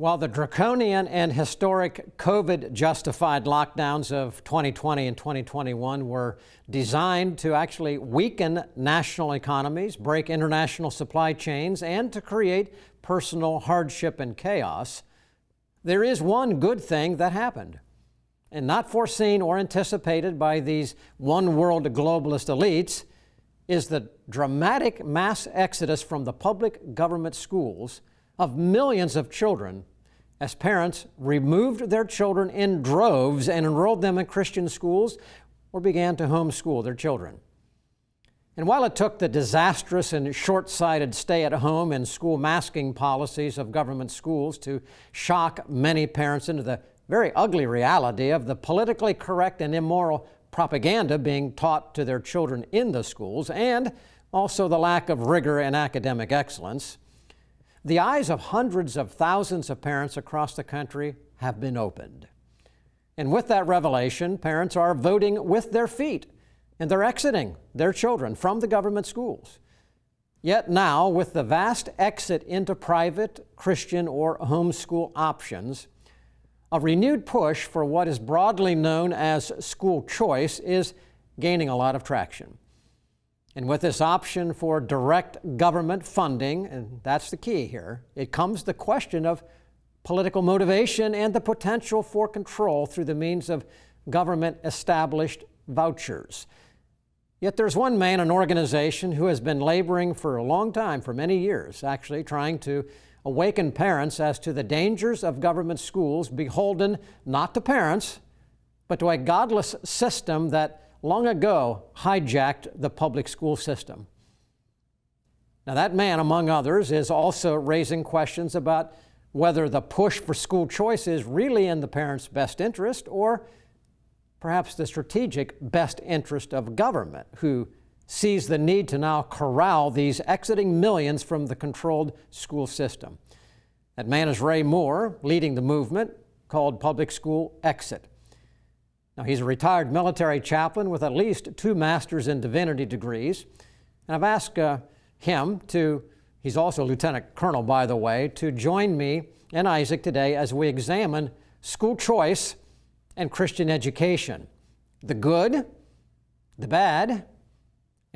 While the draconian and historic COVID-justified lockdowns of 2020 and 2021 were designed to actually weaken national economies, break international supply chains, and to create personal hardship and chaos, there is one good thing that happened, and not foreseen or anticipated by these one-world globalist elites, is the dramatic mass exodus from the public government schools of millions of children as parents removed their children in droves and enrolled them in Christian schools or began to homeschool their children. And while it took the disastrous and short-sighted stay-at-home and school masking policies of government schools to shock many parents into the very ugly reality of the politically correct and immoral propaganda being taught to their children in the schools, and also the lack of rigor and academic excellence, the eyes of hundreds of thousands of parents across the country have been opened. And with that revelation, parents are voting with their feet, and they're exiting their children from the government schools. Yet now, with the vast exit into private, Christian, or homeschool options, a renewed push for what is broadly known as school choice is gaining a lot of traction. And with this option for direct government funding, and that's the key here, it comes the question of political motivation and the potential for control through the means of government-established vouchers. Yet there's one man, an organization, who has been laboring for a long time, for many years, actually, trying to awaken parents as to the dangers of government schools beholden not to parents, but to a godless system that long ago hijacked the public school system. Now that man, among others, is also raising questions about whether the push for school choice is really in the parents' best interest or perhaps the strategic best interest of government, who sees the need to now corral these exiting millions from the controlled school system. That man is Ray Moore, leading the movement called Public School Exit. Now, he's a retired military chaplain with at least 2 Masters in Divinity degrees. And I've asked him to, he's also Lieutenant Colonel, by the way, to join me and Isaac today as we examine school choice and Christian education, the good, the bad,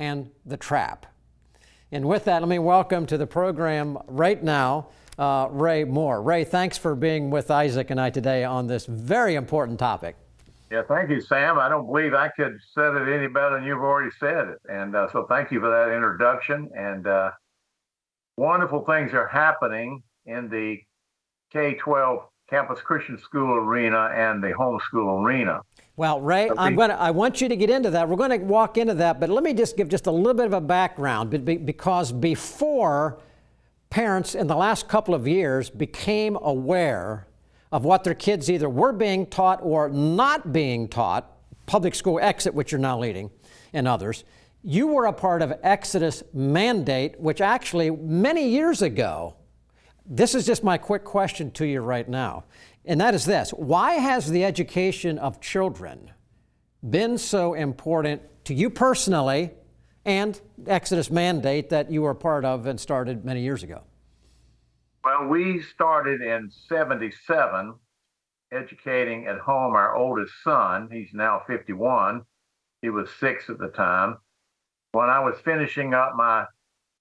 and the trap. And with that, let me welcome to the program right now, Ray Moore. Ray, thanks for being with Isaac and I today on this very important topic. Yeah, thank you, Sam. I don't believe I could said it any better than you've already said it. And so thank you for that introduction. And wonderful things are happening in the K-12 campus Christian school arena and the homeschool arena. Well, Ray, I want you to get into that. We're going to walk into that, but let me just give just a little bit of a background, because before parents in the last couple of years became aware of what their kids either were being taught or not being taught, Public School Exit, which you're now leading, and others, you were a part of Exodus Mandate, which actually many years ago, this is just my quick question to you right now, and that is this: why has the education of children been so important to you personally and Exodus Mandate that you were a part of and started many years ago? Well, we started in '77, educating at home our oldest son. He's now 51. He was 6 at the time. When I was finishing up my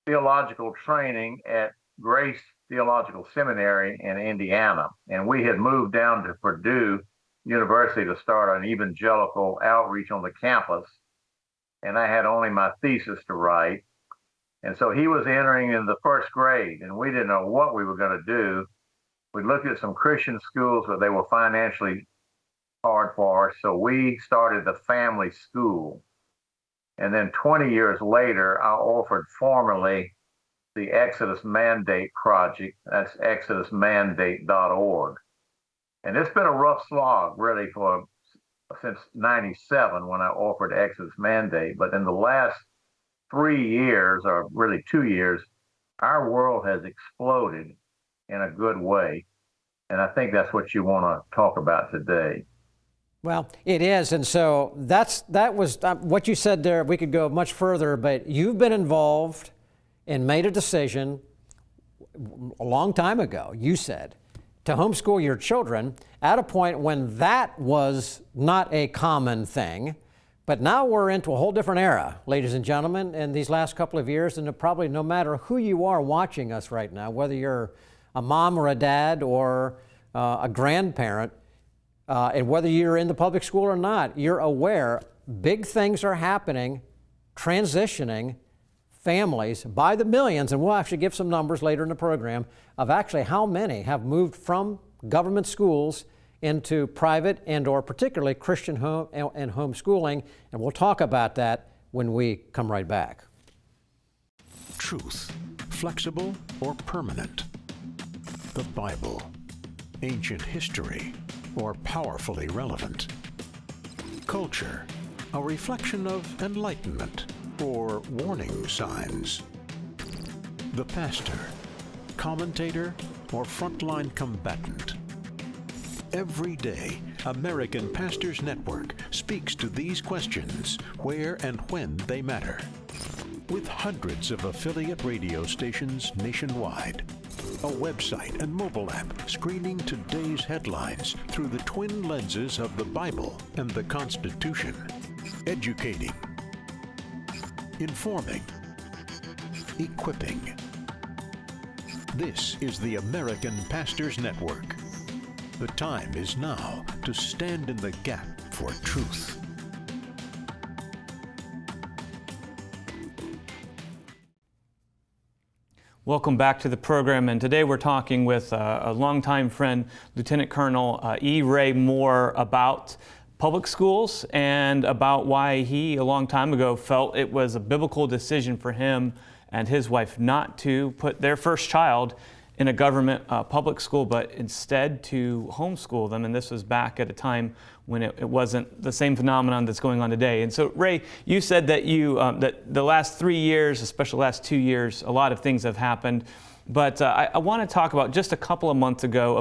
theological training at Grace Theological Seminary in Indiana, and we had moved down to Purdue University to start an evangelical outreach on the campus, and I had only my thesis to write. And so he was entering in the 1st grade, and we didn't know what we were going to do. We looked at some Christian schools, but they were financially hard for us, so we started the family school. And then 20 years later, I offered formally the Exodus Mandate Project. That's exodusmandate.org. And it's been a rough slog, really, since '97 when I offered Exodus Mandate. But in the last 3 years, or really 2 years, our world has exploded in a good way. And I think that's what you want to talk about today. Well, it is. And so that was what you said there. We could go much further, but you've been involved and made a decision a long time ago, you said, to homeschool your children at a point when that was not a common thing. But now we're into a whole different era, ladies and gentlemen, in these last couple of years, and probably no matter who you are watching us right now, whether you're a mom or a dad or a grandparent, and whether you're in the public school or not, you're aware big things are happening, transitioning families by the millions, and we'll actually give some numbers later in the program of actually how many have moved from government schools into private and or particularly Christian home and homeschooling, and we'll talk about that when we come right back. Truth, flexible or permanent? The Bible, ancient history, or powerfully relevant? Culture, a reflection of enlightenment or warning signs? The pastor, commentator, or frontline combatant? Every day, American Pastors Network speaks to these questions where and when they matter. With hundreds of affiliate radio stations nationwide, a website and mobile app screening today's headlines through the twin lenses of the Bible and the Constitution, educating, informing, equipping. This is the American Pastors Network. The time is now to stand in the gap for truth. Welcome back to the program, and today we're talking with a longtime friend, Lieutenant Colonel E. Ray Moore, about public schools and about why he, a long time ago, felt it was a biblical decision for him and his wife not to put their first child in a government public school, but instead to homeschool them. And this was back at a time when it wasn't the same phenomenon that's going on today. And so, Ray, you said that that the last 3 years, especially the last 2 years, a lot of things have happened. But I want to talk about just a couple of months ago,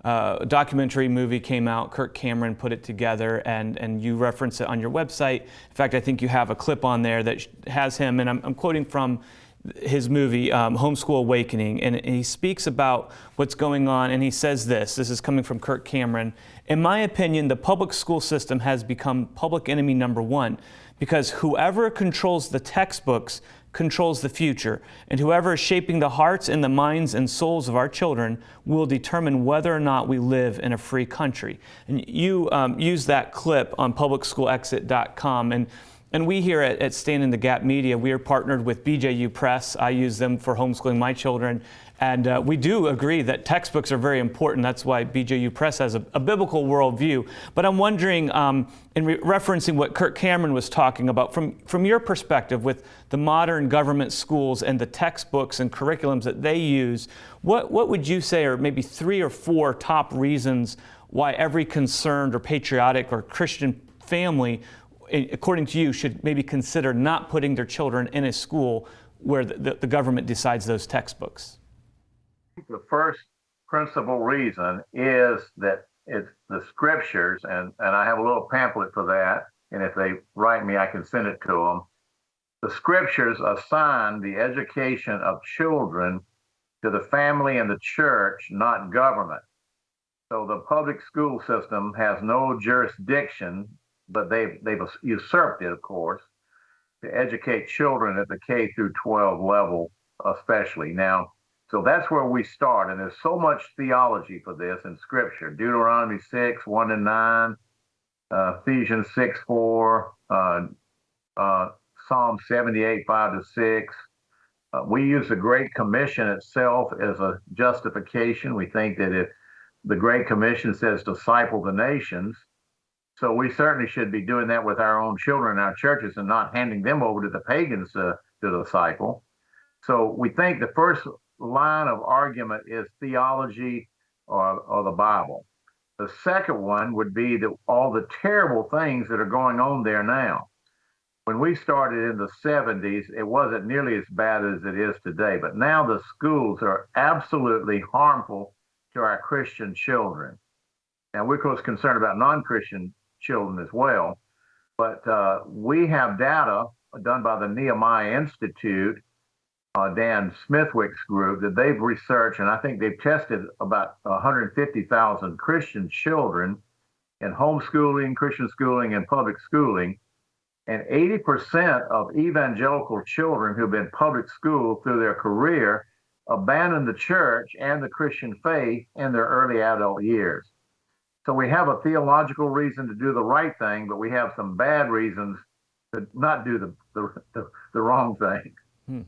a documentary movie came out. Kirk Cameron put it together, and you reference it on your website. In fact, I think you have a clip on there that has him, and I'm quoting from his movie, Homeschool Awakening, and he speaks about what's going on, and he says this is coming from Kirk Cameron: "In my opinion, the public school system has become public enemy number one, because whoever controls the textbooks controls the future, and whoever is shaping the hearts and the minds and souls of our children will determine whether or not we live in a free country." And you use that clip on publicschoolexit.com, and we here at Stand in the Gap Media, we are partnered with BJU Press. I use them for homeschooling my children. And we do agree that textbooks are very important. That's why BJU Press has a biblical worldview. But I'm wondering, referencing what Kirk Cameron was talking about, from your perspective with the modern government schools and the textbooks and curriculums that they use, what would you say are maybe 3 or 4 top reasons why every concerned or patriotic or Christian family, according to you, should maybe consider not putting their children in a school where the government decides those textbooks? The first principal reason is that it's the scriptures, and I have a little pamphlet for that, and if they write me, I can send it to them. The scriptures assign the education of children to the family and the church, not government. So the public school system has no jurisdiction, but they've usurped it, of course, to educate children at the K through 12 level, especially. Now, so that's where we start, and there's so much theology for this in Scripture. Deuteronomy 6, 1 and 9, Ephesians 6, 4, Psalm 78, 5 to 6. We use the Great Commission itself as a justification. We think that if the Great Commission says disciple the nations, so we certainly should be doing that with our own children in our churches and not handing them over to the pagans to disciple. So we think the first line of argument is theology or the Bible. The second one would be all the terrible things that are going on there now. When we started in the 70s, it wasn't nearly as bad as it is today, but now the schools are absolutely harmful to our Christian children. Now, we're of course concerned about non-Christian children as well, but we have data done by the Nehemiah Institute Dan Smithwick's group, that they've researched, and I think they've tested about 150,000 Christian children in homeschooling, Christian schooling, and public schooling. And 80% of evangelical children who've been public schooled through their career abandon the church and the Christian faith in their early adult years. So we have a theological reason to do the right thing, but we have some bad reasons to not do the wrong thing.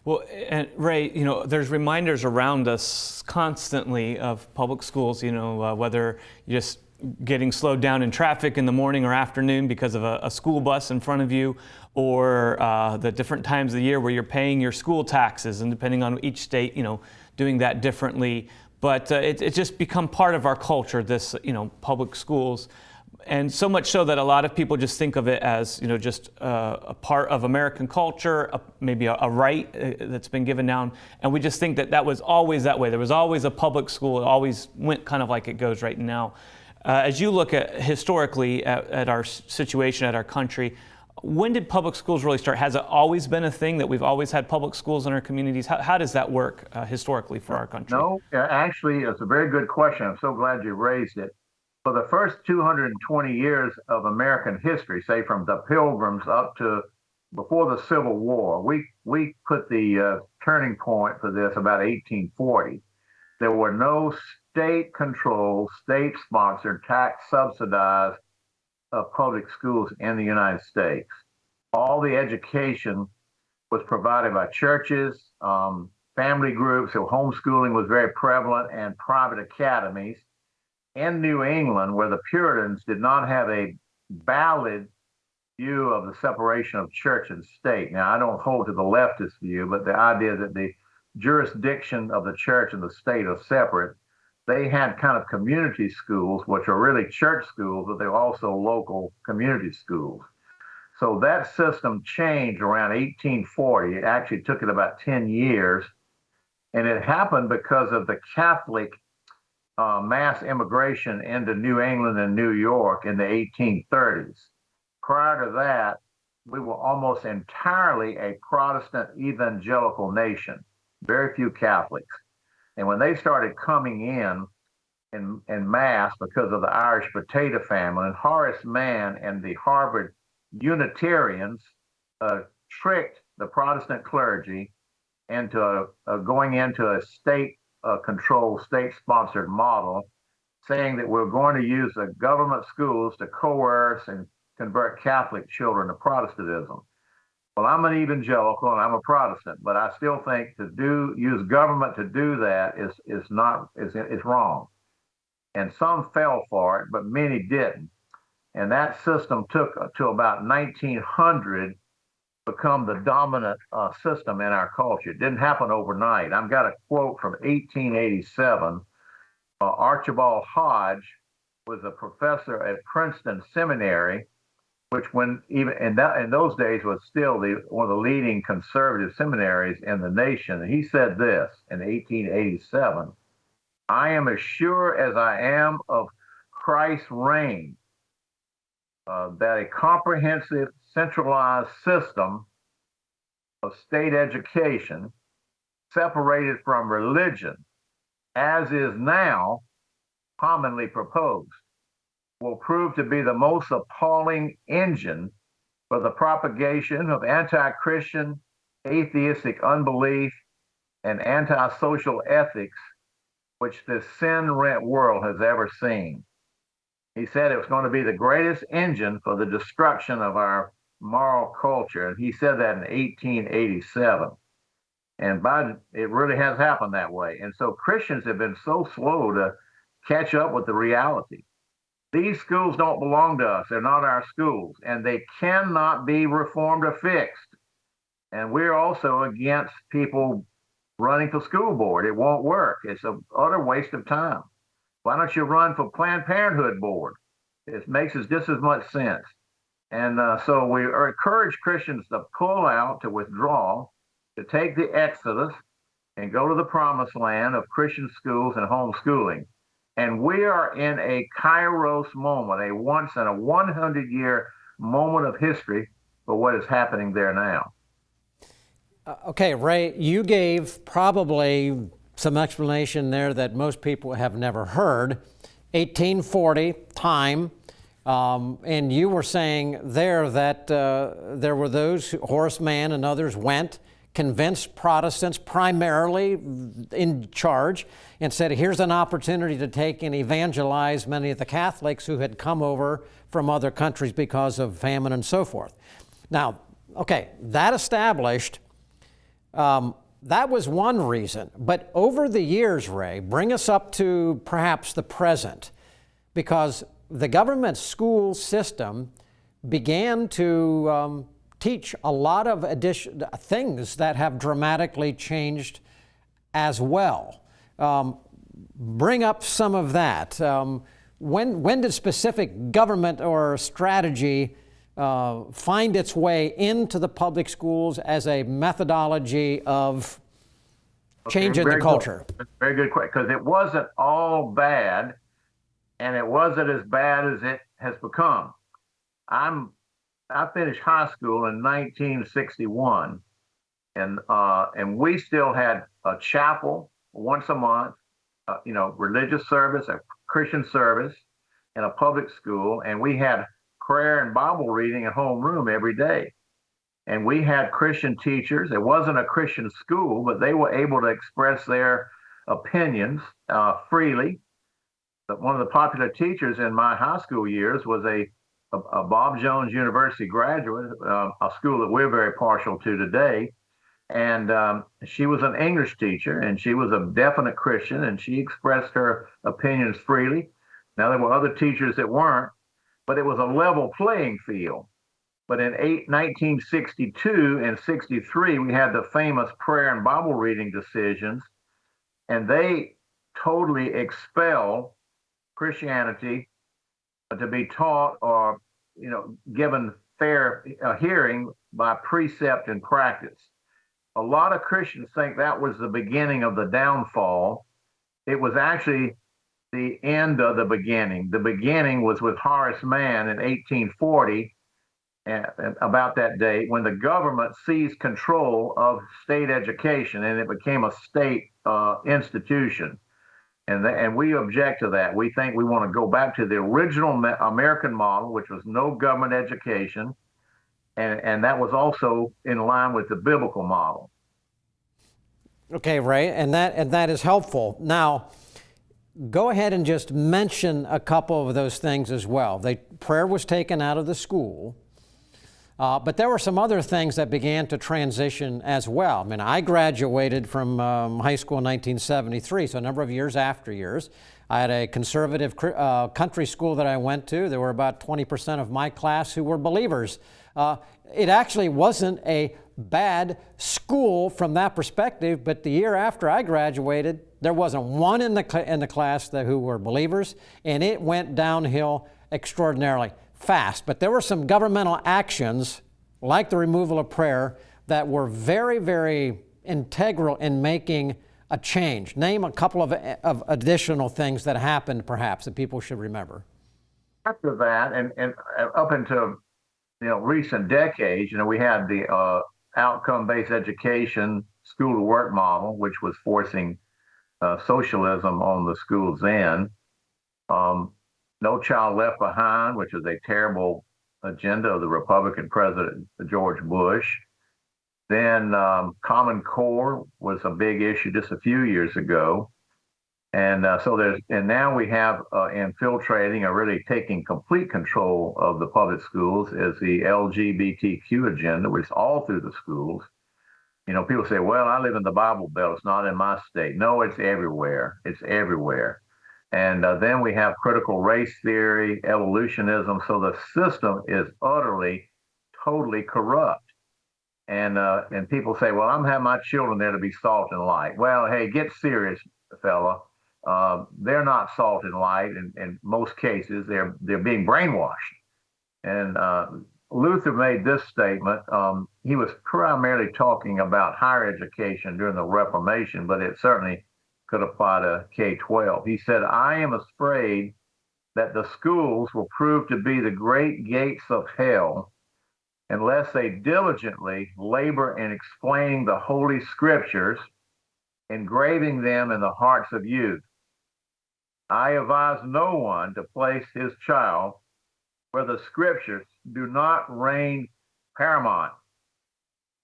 Well, and Ray, there's reminders around us constantly of public schools, whether you're just getting slowed down in traffic in the morning or afternoon because of a school bus in front of you, or the different times of the year where you're paying your school taxes, and depending on each state, doing that differently. But it's just become part of our culture, this, public schools. And so much so that a lot of people just think of it as, just a part of American culture, maybe a right that's been given down. And we just think that was always that way. There was always a public school. It always went kind of like it goes right now. As you look at historically at our situation, at our country, when did public schools really start? Has it always been a thing that we've always had public schools in our communities? How does that work historically for our country? No, actually, it's a very good question. I'm so glad you raised it. For the first 220 years of American history, say from the Pilgrims up to before the Civil War, we put the turning point for this about 1840. There were no state-controlled, state-sponsored, tax-subsidized public schools in the United States. All the education was provided by churches, family groups, so homeschooling was very prevalent, and private academies. In New England, where the Puritans did not have a valid view of the separation of church and state. Now, I don't hold to the leftist view, but the idea that the jurisdiction of the church and the state are separate, they had kind of community schools, which are really church schools, but they're also local community schools. So that system changed around 1840. It actually took it about 10 years. And it happened because of the Catholic mass immigration into New England and New York in the 1830s. Prior to that, we were almost entirely a Protestant evangelical nation, very few Catholics. And when they started coming in mass because of the Irish potato famine, and Horace Mann and the Harvard Unitarians tricked the Protestant clergy into going into a state-controlled, state-sponsored model, saying that we're going to use the government schools to coerce and convert Catholic children to Protestantism. Well, I'm an evangelical and I'm a Protestant, but I still think to use government to do that is wrong. And some fell for it, but many didn't. And that system took to about 1900 become the dominant system in our culture. It didn't happen overnight. I've got a quote from 1887. Archibald Hodge was a professor at Princeton Seminary, which when even in those days was still one of the leading conservative seminaries in the nation. And he said this in 1887, "I am as sure as I am of Christ's reign that a comprehensive centralized system of state education separated from religion, as is now commonly proposed, will prove to be the most appalling engine for the propagation of anti-Christian, atheistic unbelief, and antisocial ethics which this sin-rent world has ever seen." He said it was going to be the greatest engine for the destruction of our moral culture. And he said that in 1887. And it really has happened that way. And so Christians have been so slow to catch up with the reality. These schools don't belong to us. They're not our schools. And they cannot be reformed or fixed. And we're also against people running for school board. It won't work. It's an utter waste of time. Why don't you run for Planned Parenthood board? It makes just as much sense. And so we encourage Christians to pull out, to withdraw, to take the exodus and go to the promised land of Christian schools and homeschooling. And we are in a kairos moment, a once in a 100-year moment of history for what is happening there now. Okay, Ray, you gave probably some explanation there that most people have never heard. 1840 time, and you were saying there that there were those, Horace Mann and others, went, convinced Protestants primarily in charge, and said, here's an opportunity to take and evangelize many of the Catholics who had come over from other countries because of famine and so forth. Now, okay, that established, that was one reason. But over the years, Ray, bring us up to perhaps the present, because the government school system began to teach a lot of things that have dramatically changed as well. Bring up some of that. When did specific government or strategy find its way into the public schools as a methodology of changing the culture? Very good question, because it wasn't all bad, and it wasn't as bad as it has become. I finished high school in 1961, and we still had a chapel once a month, religious service, a Christian service, in a public school, and we had prayer and Bible reading at homeroom every day. And we had Christian teachers. It wasn't a Christian school, but they were able to express their opinions freely. But one of the popular teachers in my high school years was a Bob Jones University graduate, a school that we're very partial to today. And she was an English teacher, and she was a definite Christian, and she expressed her opinions freely. Now, there were other teachers that weren't, but it was a level playing field. But in 1962 and 63, we had the famous prayer and Bible reading decisions, and they totally expelled Christianity to be taught or, given fair hearing by precept and practice. A lot of Christians think that was the beginning of the downfall. It was actually the end of the beginning. The beginning was with Horace Mann in 1840, and about that date, when the government seized control of state education and it became a state institution. And we object to that. We think we want to go back to the original American model, which was no government education, and that was also in line with the biblical model. Okay, Ray, and that is helpful. Now, go ahead and just mention a couple of those things as well. Prayer was taken out of the school, but there were some other things that began to transition as well. I mean, I graduated from high school in 1973, so a number of years after yours. I had a conservative country school that I went to. There were about 20% of my class who were believers. It actually wasn't a bad school from that perspective, but the year after I graduated, there wasn't one in the class who were believers, and it went downhill extraordinarily fast. But there were some governmental actions, like the removal of prayer, that were very, very integral in making a change. Name a couple of additional things that happened, perhaps, that people should remember. After that, and up into recent decades, we had the outcome-based education school-to-work model, which was forcing socialism on the school's end. No Child Left Behind, which is a terrible agenda of the Republican President George Bush. Then Common Core was a big issue just a few years ago. And now we have infiltrating or really taking complete control of the public schools is the LGBTQ agenda, which is all through the schools. People say, well, I live in the Bible Belt. It's not in my state. No, it's everywhere. It's everywhere. And then we have critical race theory, evolutionism. So the system is utterly, totally corrupt. And people say, well, I'm having my children there to be salt and light. Well, hey, get serious, fella. They're not salt and light in most cases. They're being brainwashed. And Luther made this statement. He was primarily talking about higher education during the Reformation, but it certainly could apply to K-12. He said, I am afraid that the schools will prove to be the great gates of hell unless they diligently labor in explaining the Holy Scriptures, engraving them in the hearts of youth. I advise no one to place his child where the Scriptures do not reign paramount.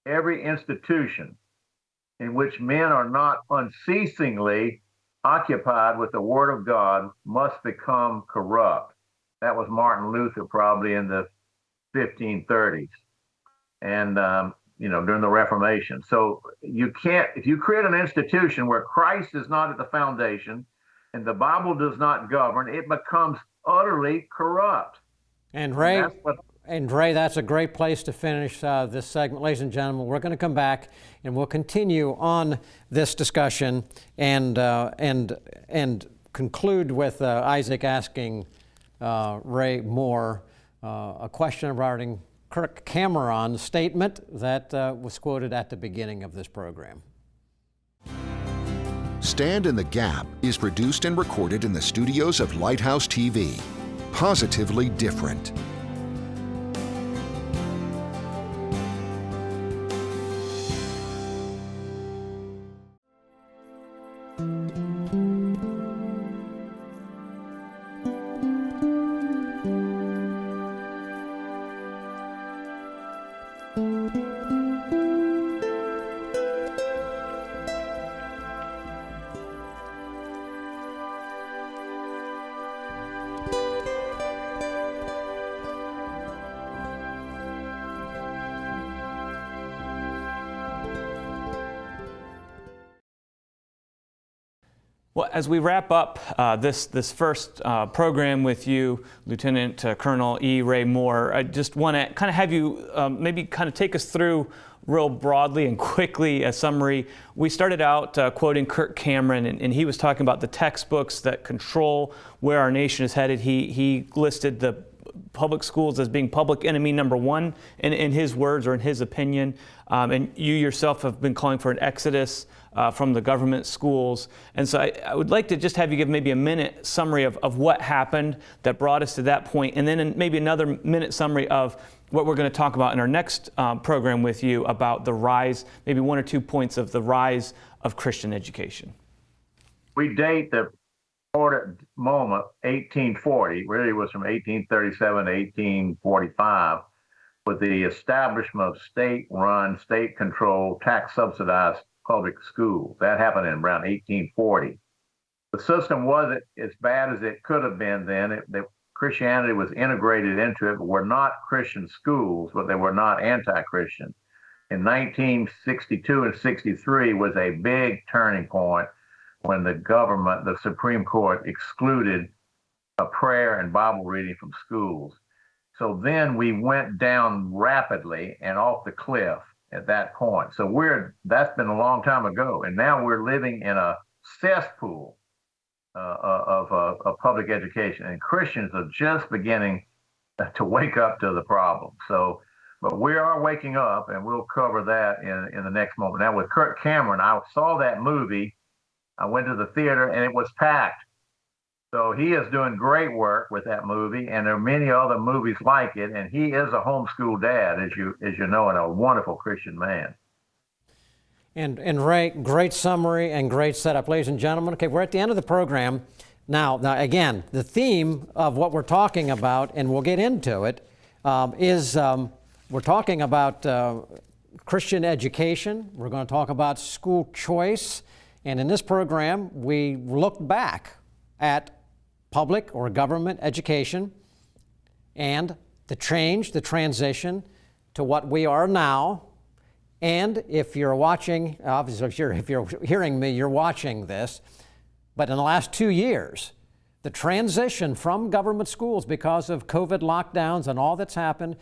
Every institution in which men are not unceasingly occupied with the Word of God must become corrupt. That was Martin Luther probably in the 1530s and, during the Reformation. So you can't, if you create an institution where Christ is not at the foundation and the Bible does not govern, it becomes utterly corrupt. And Ray, that's a great place to finish this segment. Ladies and gentlemen, we're going to come back and we'll continue on this discussion and conclude with Isaac asking Ray Moore a question regarding Kirk Cameron's statement that was quoted at the beginning of this program. Stand in the Gap is produced and recorded in the studios of Lighthouse TV. Positively different. Well, as we wrap up this first program with you, Lieutenant Colonel E. Ray Moore, I just want to kind of have you maybe kind of take us through real broadly and quickly a summary. We started out quoting Kirk Cameron, and he was talking about the textbooks that control where our nation is headed. He listed the public schools as being public enemy number one in his words or in his opinion. And you yourself have been calling for an exodus from the government schools. And so I would like to just have you give maybe a minute summary of what happened that brought us to that point, and then maybe another minute summary of what we're going to talk about in our next program with you about the rise, maybe 1 or 2 points of the rise of Christian education. We date the important moment, 1840, really was from 1837 to 1845, with the establishment of state-run, state-controlled, tax-subsidized public schools. That happened in around 1840. The system wasn't as bad as it could have been then. Christianity was integrated into it, but were not Christian schools, but they were not anti-Christian. In 1962 and 63 was a big turning point when the government, the Supreme Court, excluded a prayer and Bible reading from schools. So then we went down rapidly and off the cliff at that point. So that's been a long time ago, and now we're living in a cesspool of public education, and Christians are just beginning to wake up to the problem. So, but we are waking up, and we'll cover that in the next moment. Now, with Kirk Cameron, I saw that movie. I went to the theater, and it was packed. So he is doing great work with that movie, and there are many other movies like it. And he is a homeschool dad, as you know, and a wonderful Christian man. And Ray, great summary and great setup, ladies and gentlemen. Okay, we're at the end of the program. Now again, the theme of what we're talking about, and we'll get into it, is we're talking about Christian education. We're going to talk about school choice. And in this program, we look back at public or government education and the change, the transition to what we are now. And if you're watching, obviously if you're hearing me, you're watching this, but in the last 2 years, the transition from government schools because of COVID lockdowns and all that's happened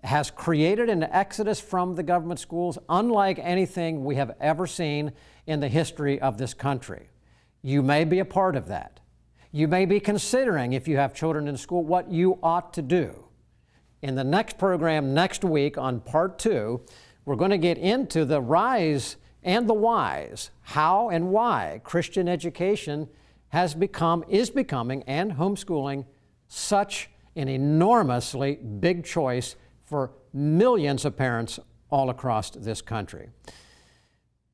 has created an exodus from the government schools unlike anything we have ever seen in the history of this country. You may be a part of that. You may be considering, if you have children in school, what you ought to do. In the next program next week on part 2, we're going to get into the rise and the whys, how and why Christian education is becoming, and homeschooling, such an enormously big choice for millions of parents all across this country.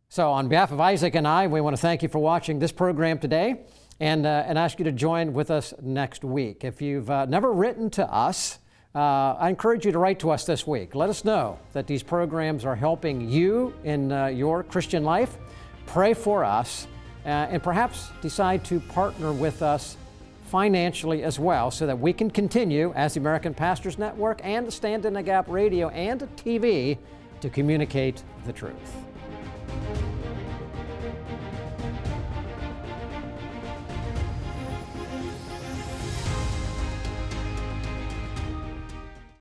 So on behalf of Isaac and I, we want to thank you for watching this program today and ask you to join with us next week. If you've never written to us, I encourage you to write to us this week. Let us know that these programs are helping you in your Christian life. Pray for us and perhaps decide to partner with us financially as well so that we can continue as the American Pastors Network and Stand in the Gap Radio and TV to communicate the truth.